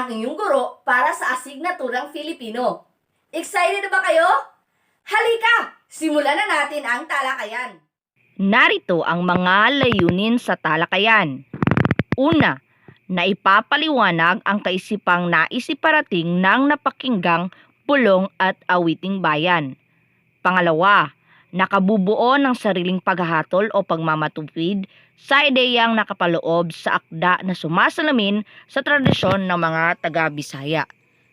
ang inyong guro para sa asignaturang Filipino. Excited na ba kayo? Halika, simulan na natin ang talakayan. Narito ang mga layunin sa talakayan. Una, naipapaliwanag ang kaisipang naisiparating ng napakinggang pulong at awiting bayan. Pangalawa, nakabubuo ng sariling paghahatol o pagmamatupid sa ideyang nakapaloob sa akda na sumasalamin sa tradisyon ng mga taga-Bisaya.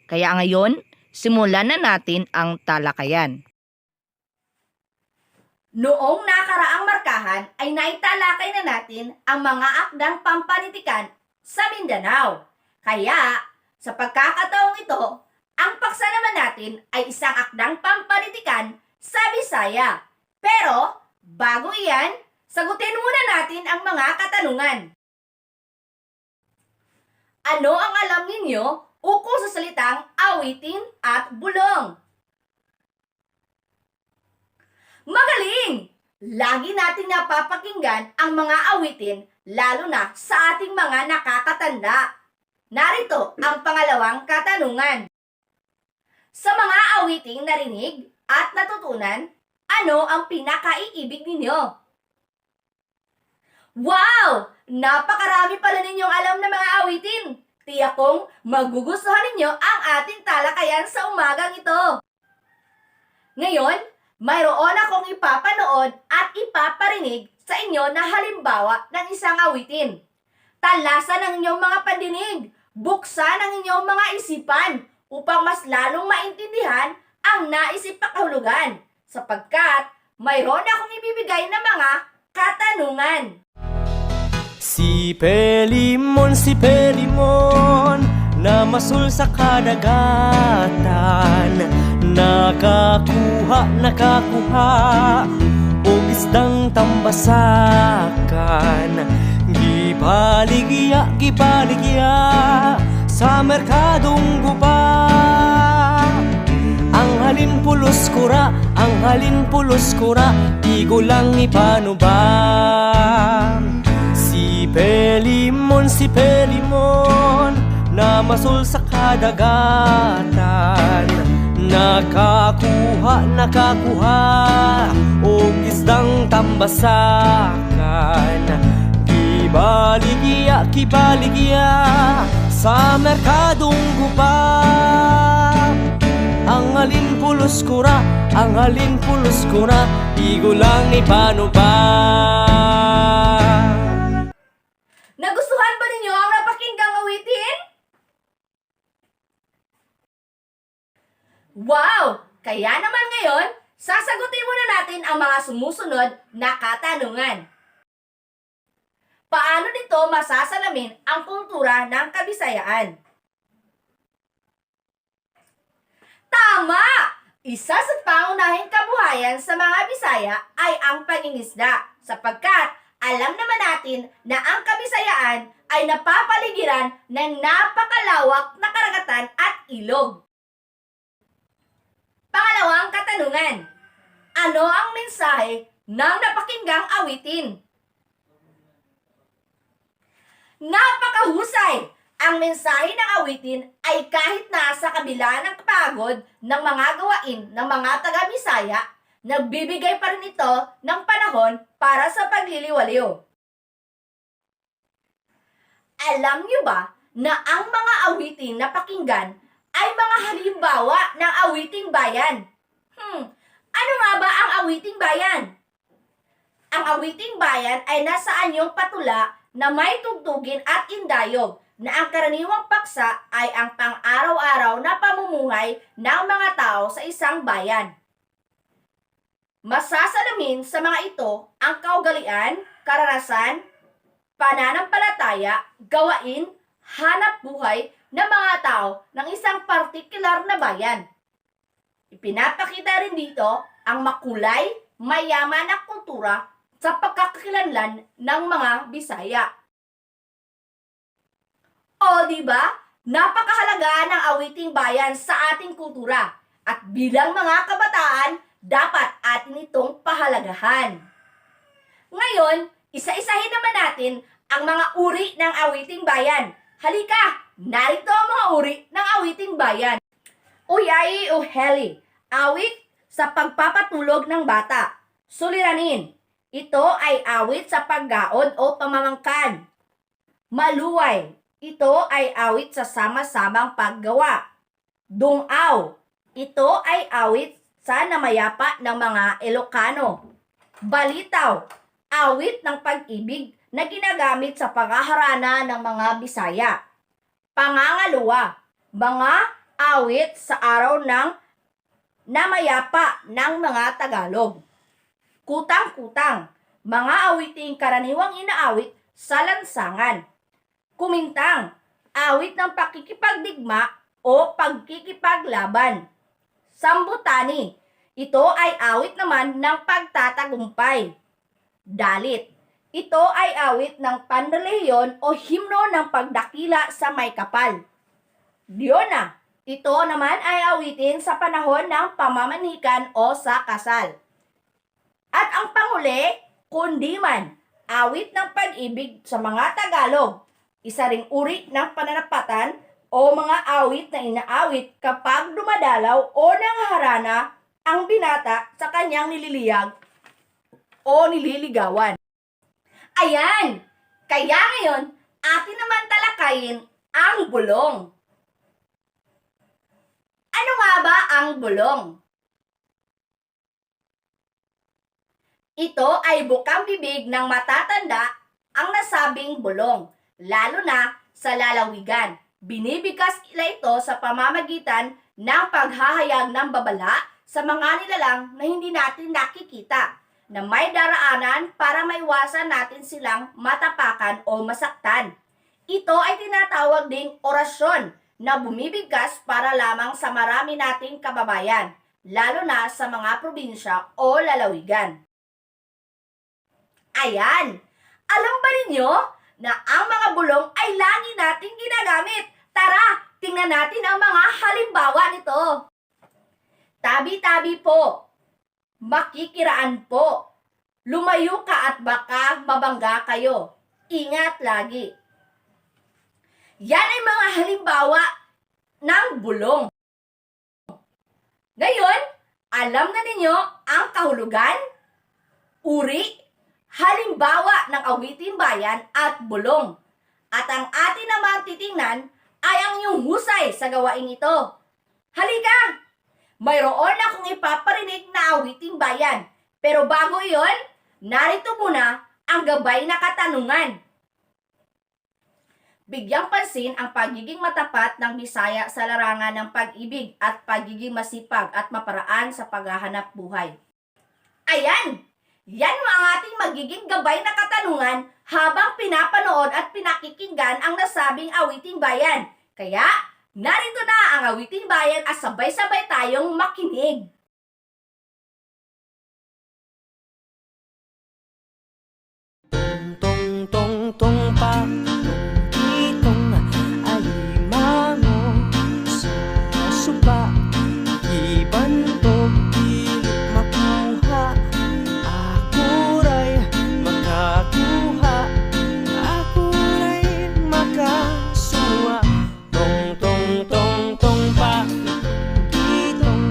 Kaya ngayon, simulan na natin ang talakayan. Noong nakaraang markahan ay naitalakay na natin ang mga akdang pampanitikan sa Mindanao. Kaya, sa pagkakataong ito, ang paksa naman natin ay isang akdang pampanitikan sa Bisaya. Pero, bago iyan, sagutin muna natin ang mga katanungan. Ano ang alam ninyo ukol sa salitang awitin at bulong? Magaling! Lagi natin napapakinggan ang mga awitin, lalo na sa ating mga nakakatanda. Narito ang pangalawang katanungan. Sa mga awiting narinig at natutunan, ano ang pinakaiibig ninyo? Wow! Napakarami pala ninyong alam na mga awitin. Tiyak kong magugustuhan ninyo ang ating talakayan sa umagang ito. Ngayon, mayroon akong ipapanood at ipaparinig sa inyo na halimbawa ng isang awitin. Talasan ang inyong mga pandinig, buksan ang inyong mga isipan upang mas lalong maintindihan ang naisip na kahulugan, sapagkat mayroon akong ibibigay na mga katanungan. Si Pelimon, namasul sa kadagatan, nakakuha, og isdang tambasakan. Gibaligya, sa merkadong guba. Ang halin pulos kura, igo lang ipanubang. Si Pelimon, namasul sa kadagatan, nakakuha, og isdang tambasakan. Gibaligya, sa merkadong guba. Ang halin pulos kura, igo lang ipanubang. Nagustuhan ba ninyo ang napakinggang awitin? Wow! Kaya naman ngayon, sasagutin muna natin ang mga sumusunod na katanungan. Paano nito masasalamin ang kultura ng Kabisayaan? Tama! Isa sa pangunahing kabuhayan sa mga Bisaya ay ang pangingisda, sapagkat alam naman natin na ang Kabisayaan ay napapaligiran ng napakalawak na karagatan at ilog. Pangalawang katanungan. Ano ang mensahe ng napakinggang awitin? Napakahusay! Ang mensahe ng awitin ay kahit nasa kabila ng pagod ng mga gawain ng mga taga-Bisaya, nagbibigay pa rin ito ng panahon para sa pagliliwaliw. Alam niyo ba na ang mga awitin na pakinggan ay mga halimbawa ng awiting bayan? Ano nga ba ang awiting bayan? Ang awiting bayan ay nasa anyong patula na may tugtugin at indayog, na ang karaniwang paksa ay ang pang-araw-araw na pamumuhay ng mga tao sa isang bayan. Masasalamin sa mga ito ang kaugalian, karanasan, pananampalataya, gawain, hanap buhay ng mga tao ng isang partikular na bayan. Ipinapakita rin dito ang makulay, mayaman na kultura sa pagkakakilanlan ng mga Bisaya. O diba? Napakahalaga ng awiting bayan sa ating kultura, at bilang mga kabataan, dapat atin itong pahalagahan. Ngayon, isa-isahin naman natin ang mga uri ng awiting bayan. Halika, narito ang mga uri ng awiting bayan. Uyai o heli, awit sa pagpapatulog ng bata. Suliranin, ito ay awit sa paggaod o pamamangkan. Maluway, ito ay awit sa sama-samang paggawa. Dungaw, ito ay awit sa namayapa ng mga Ilocano. Balitaw, awit ng pag-ibig na ginagamit sa panghaharana ng mga Bisaya. Pangangaluwa, mga awit sa araw ng namayapa ng mga Tagalog. Kutang-kutang, mga awiting karaniwang inaawit sa lansangan. Kumintang, awit ng pakikipagdigma o pagkikipaglaban. Sambutani, ito ay awit naman ng pagtatagumpay. Dalit, ito ay awit ng panrelihiyon o himno ng pagdakila sa may kapal. Diona, ito naman ay awitin sa panahon ng pamamanikan o sa kasal. At ang panghuli, kundiman, awit ng pag-ibig sa mga Tagalog. Isa ring uri ng pananapatan o mga awit na inaawit kapag dumadalaw o nangharana ang binata sa kanyang nililiyag o nililigawan. Ayan! Kaya ngayon, atin naman talakayin ang bulong. Ano nga ba ang bulong? Ito ay bukang bibig ng matatanda ang nasabing bulong, lalo na sa lalawigan. Binibigkas nila ito sa pamamagitan ng paghahayag ng babala sa mga nilalang na hindi natin nakikita, na may daraanan para maiwasan natin silang matapakan o masaktan. Ito ay tinatawag ding orasyon na bumibigkas para lamang sa marami nating kababayan, lalo na sa mga probinsya o lalawigan. Ayan! Alam ba ninyo na ang mga bulong ay lagi nating ginagamit? Tara, tingnan natin ang mga halimbawa nito. Tabi-tabi po. Makikiraan po. Lumayo ka at baka mabangga kayo. Ingat lagi. Yan ay mga halimbawa ng bulong. Ngayon, alam na ninyo ang kahulugan, uri, halimbawa ng awiting bayan at bulong. At ang atin naman titingnan ay ang iyong husay sa gawain ito. Halika! Mayroon akong ipaparinig na awiting bayan. Pero bago iyon, narito muna ang gabay na katanungan. Bigyang pansin ang pagiging matapat ng Bisaya sa larangan ng pag-ibig at pagiging masipag at maparaan sa paghahanap buhay. Ayan! Yan ang ating magiging gabay na katanungan habang pinapanood at pinakikinggan ang nasabing awiting bayan. Kaya, narito na ang awiting bayan at sabay-sabay tayong makinig. Tong tong tong pa kitong alimango sa suba ibanto dili makuha ako ray makakuha ako ray makasuwa tong tong tong tong pa kitong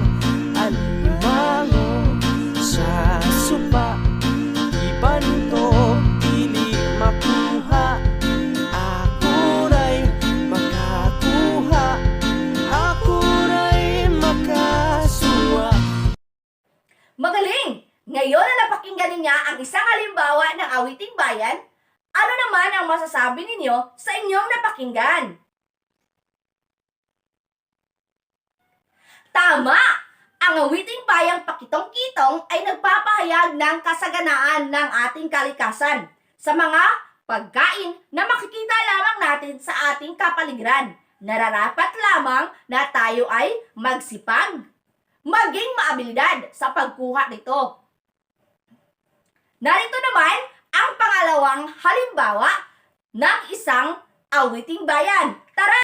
alimango sa suba ibanto dili makuha ako ray makakuha ako ray makasuwa. Magaling! Ngayon na napakinggan niya ang isang halimbawa ng awiting bayan, ano naman ang masasabi ninyo sa inyong napakinggan? Tama! Ang awiting bayang Pakitong-Kitong ay nagpapahayag ng kasaganaan ng ating kalikasan sa mga pagkain na makikita lamang natin sa ating kapaligiran. Nararapat lamang na tayo ay magsipag, maging maabilidad sa pagkuha nito. Narito naman ang pangalawang halimbawa ng isang awiting bayan. Tara!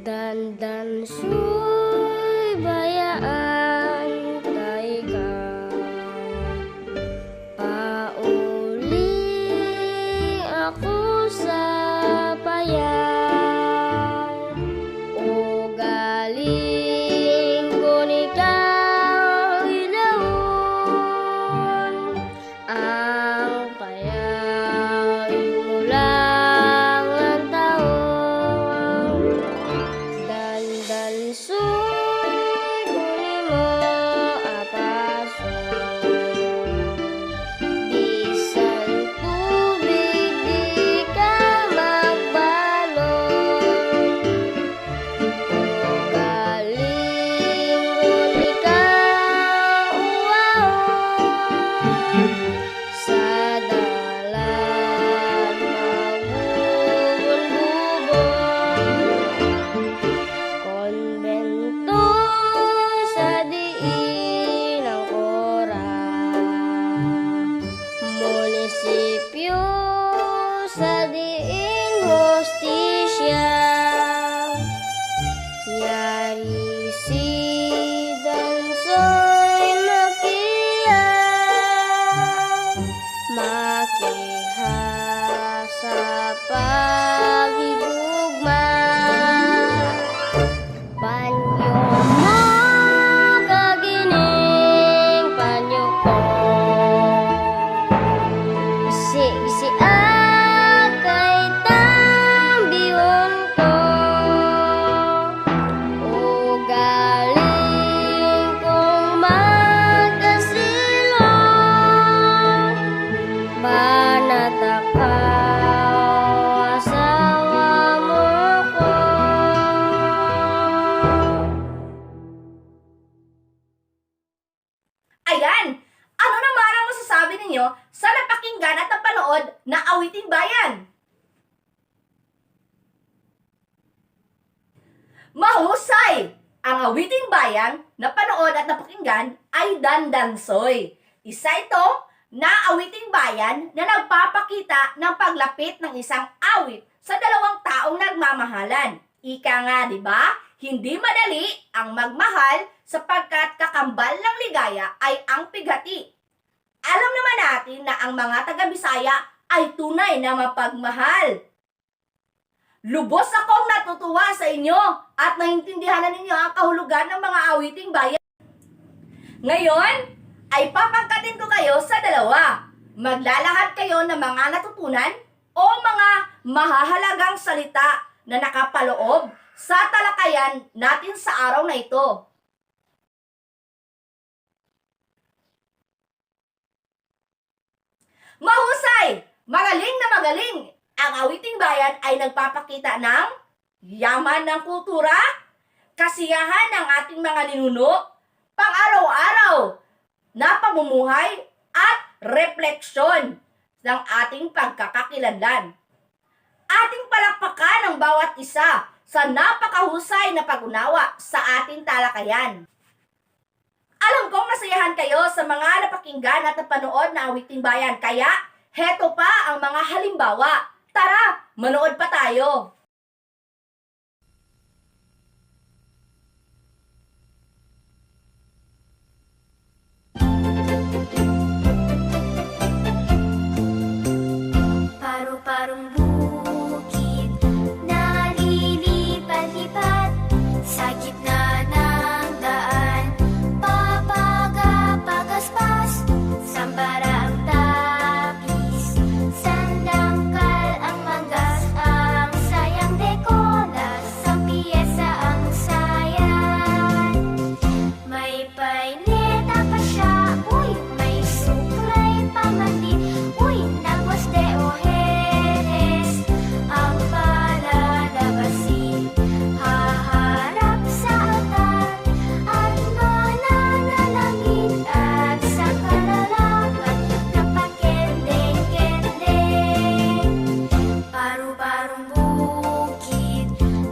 Dandan suy bayaan kay ka paon na awiting bayan. Mahusay! Ang awiting bayan na panood at napakinggan ay Dandansoy. Isa ito na awiting bayan na nagpapakita ng paglapit ng isang awit sa dalawang taong nagmamahalan. Ika nga, di ba? Hindi madali ang magmahal sapagkat kakambal ng ligaya ay ang pighati. Alam naman natin na ang mga taga-Bisaya ay tunay na mapagmahal. Lubos akong natutuwa sa inyo at naintindihan na ninyo ang kahulugan ng mga awiting bayan. Ngayon, ay papangkatin ko kayo sa dalawa. Maglalahad kayo ng mga natutunan o mga mahahalagang salita na nakapaloob sa talakayan natin sa araw na ito. Mahusay! Magaling na magaling! Ang awiting bayan ay nagpapakita ng yaman ng kultura, kasiyahan ng ating mga ninuno, pang-araw-araw na pamumuhay at refleksyon ng ating pagkakakilanlan. Ating palakpakan ang bawat isa sa napakahusay na pag-unawa sa ating talakayan. Alam kong masayahan kayo sa mga napakinggan at napanood na awiting bayan, kaya heto pa ang mga halimbawa. Tara, manood pa tayo! Paru-parong bukid na lilipat-lipat sa gitna ng daan. Papagaspas, sambara ang tapis, sandangkal ang magas, ang sayang dekolas, sa piyesa ang sayan. May paineta pa siya, uy, may suklay pa mali, uy, nagwas de ojeres, ang palalabasin, haharap sa altar, at mananalangin, at sa kalalakan, napakendeng-kendeng. Paru-parong bukid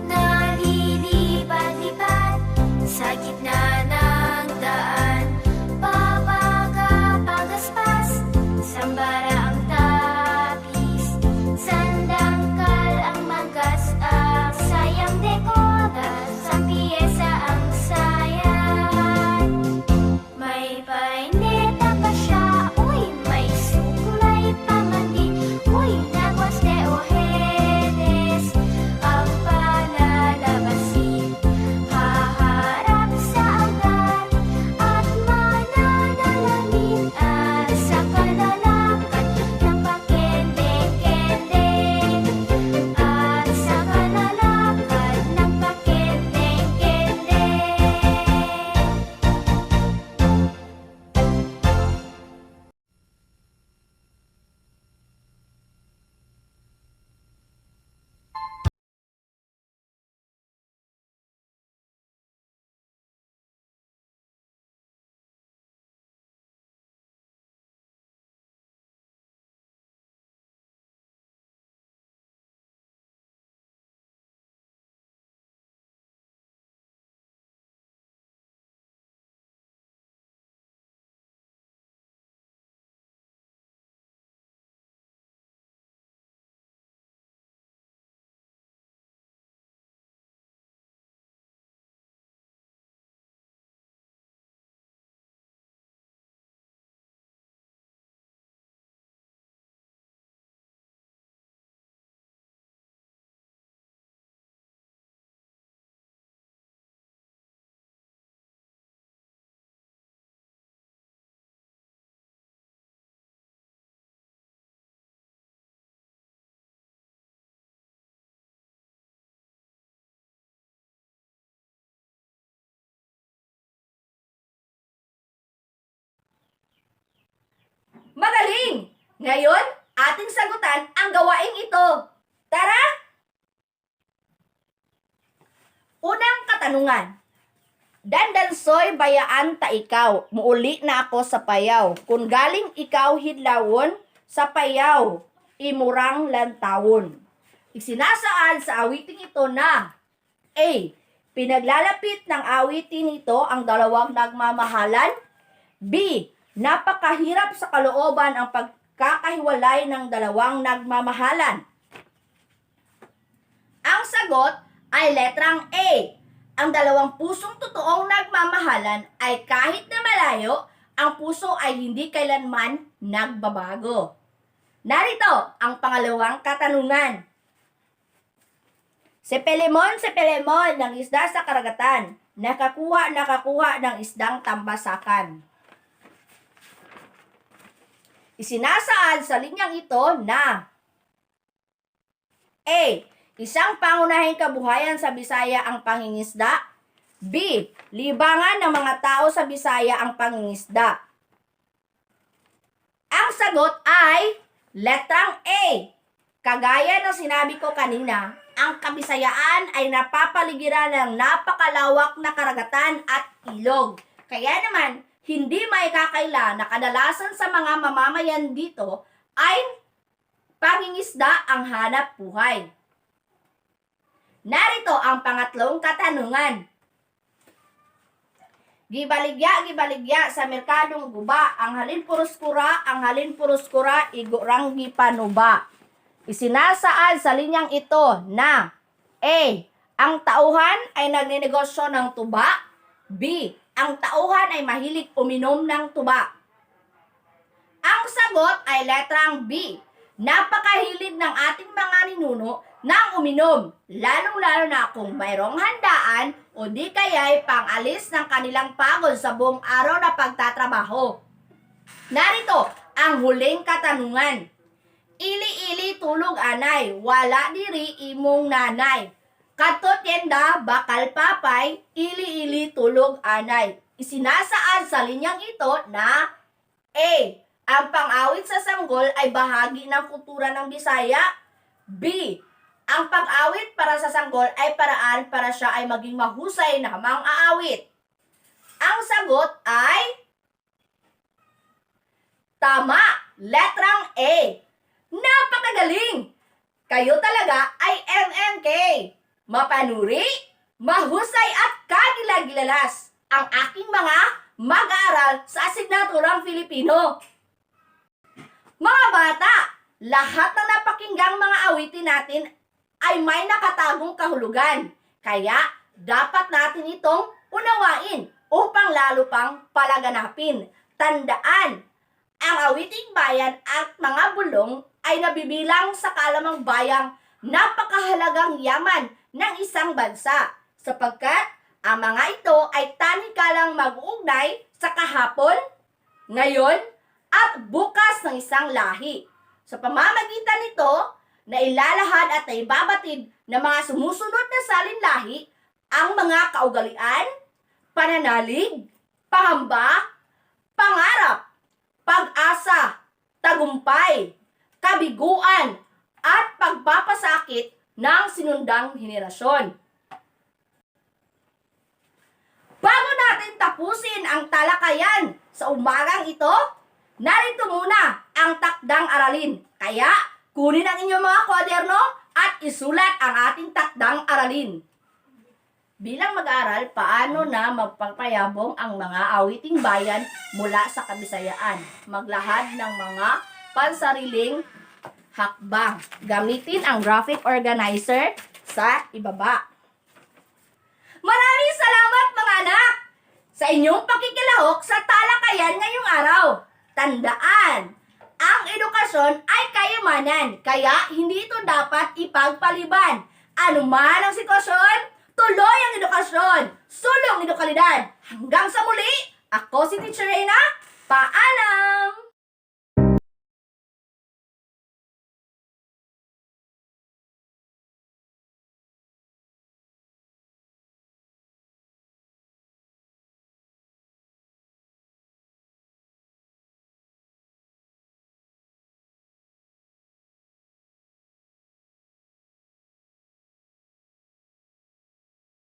na lilipat-lipat sa gitna ng daan. Papagaspas, sambara ang tapis, sandangkal ang magas, ang sayang dekodas, sa piyesa ang sayan. May paineta pa siya, uy, may suklay pa mandi, uy, nagwas de ojeres, ang palalabasin, haharap sa altar, at mananalangin, at sa kalalakan, napakendeng-kendeng, at sa kalalakan, napakendeng-kendeng. Magaling! Ngayon, ating sagutan ang gawaing ito. Tara! Unang katanungan. Dandansoy bayaan ta ikaw, muuli na ako sa payaw. Kung galing ikaw hidlawon sa payaw, imurang lantawon. Isinasaad sa awiting ito na A. Pinaglalapit ng awitin ito ang dalawang nagmamahalan. B. Napakahirap sa kalooban ang pagkakahiwalay ng dalawang nagmamahalan. Ang sagot ay letrang A. Ang dalawang pusong totoong nagmamahalan ay kahit na malayo, ang puso ay hindi kailanman nagbabago. Narito ang pangalawang katanungan. Si Pelemon ng isda sa karagatan, nakakuha ng isdang tambasakan. Isinasaad sa linyang ito na A. Isang pangunahing kabuhayan sa Bisaya ang pangingisda. B. Libangan ng mga tao sa Bisaya ang pangingisda. Ang sagot ay letrang A. Kagaya ng sinabi ko kanina, ang Kabisayaan ay napapaligiran ng napakalawak na karagatan at ilog. Kaya naman, hindi maikakaila na kadalasan sa mga mamamayan dito ay pangingisda ang hanap buhay. Narito ang pangatlong katanungan. Gibaligya sa merkadong guba, ang halin puruskura, igurang gipanuba. Isinasaad sa linyang ito na A. Ang tauhan ay nagninegosyo ng tuba. B. Ang tauhan ay mahilig uminom ng tuba. Ang sagot ay letrang B. Napakahilig ng ating mga ninuno ng uminom, lalong-lalo na kung mayroong handaan o di kaya'y pang-alis ng kanilang pagod sa buong araw na pagtatrabaho. Narito ang huling katanungan. Ili-ili tulog anay, wala diri imong nanay. Kadto tienda bakal papay, ili-ili tulog anay. Isinasaad sa linyang ito na A. Ang pang-awit sa sanggol ay bahagi ng kultura ng Bisaya. B. Ang pag-awit para sa sanggol ay paraan para siya ay maging mahusay na mang-aawit. Ang sagot ay tama, letrang A. Napakagaling! Kayo talaga ay MMK. Mapanuri, mahusay at kagilagilalas ang aking mga mag-aaral sa asignaturang Filipino. Mga bata, lahat ng napakinggang mga awitin natin ay may nakatagong kahulugan. Kaya dapat natin itong unawain upang lalo pang palaganapin. Tandaan, ang awiting bayan at mga bulong ay nabibilang sa kalamang bayang napakahalagang yaman ng isang bansa sapagkat ang mga ito ay tanikalang mag-uugnay sa kahapon, ngayon, at bukas ng isang lahi. Sa pamamagitan nito, nailalahad at naibabatid ng mga sumusunod na salinlahi ang mga kaugalian, pananalig, pangamba, pangarap, pag-asa, tagumpay, kabiguan, at pagpapasakit ng sinundang henerasyon. Bago natin tapusin ang talakayan sa umagang ito, narito muna ang takdang aralin. Kaya, kunin ang inyong mga kwaderno at isulat ang ating takdang aralin. Bilang mag-aaral, paano na magpapayabong ang mga awiting bayan mula sa Kabisayaan? Maglahad ng mga pansariling hakbang. Gamitin ang graphic organizer sa ibaba. Maraming salamat mga anak sa inyong pakikilahok sa talakayan ngayong araw. Tandaan, ang edukasyon ay kayamanan, kaya hindi ito dapat ipagpaliban. Ano man ang sitwasyon, tuloy ang edukasyon, sulong edukalidad. Hanggang sa muli, ako si Teacher Reyna, paalam!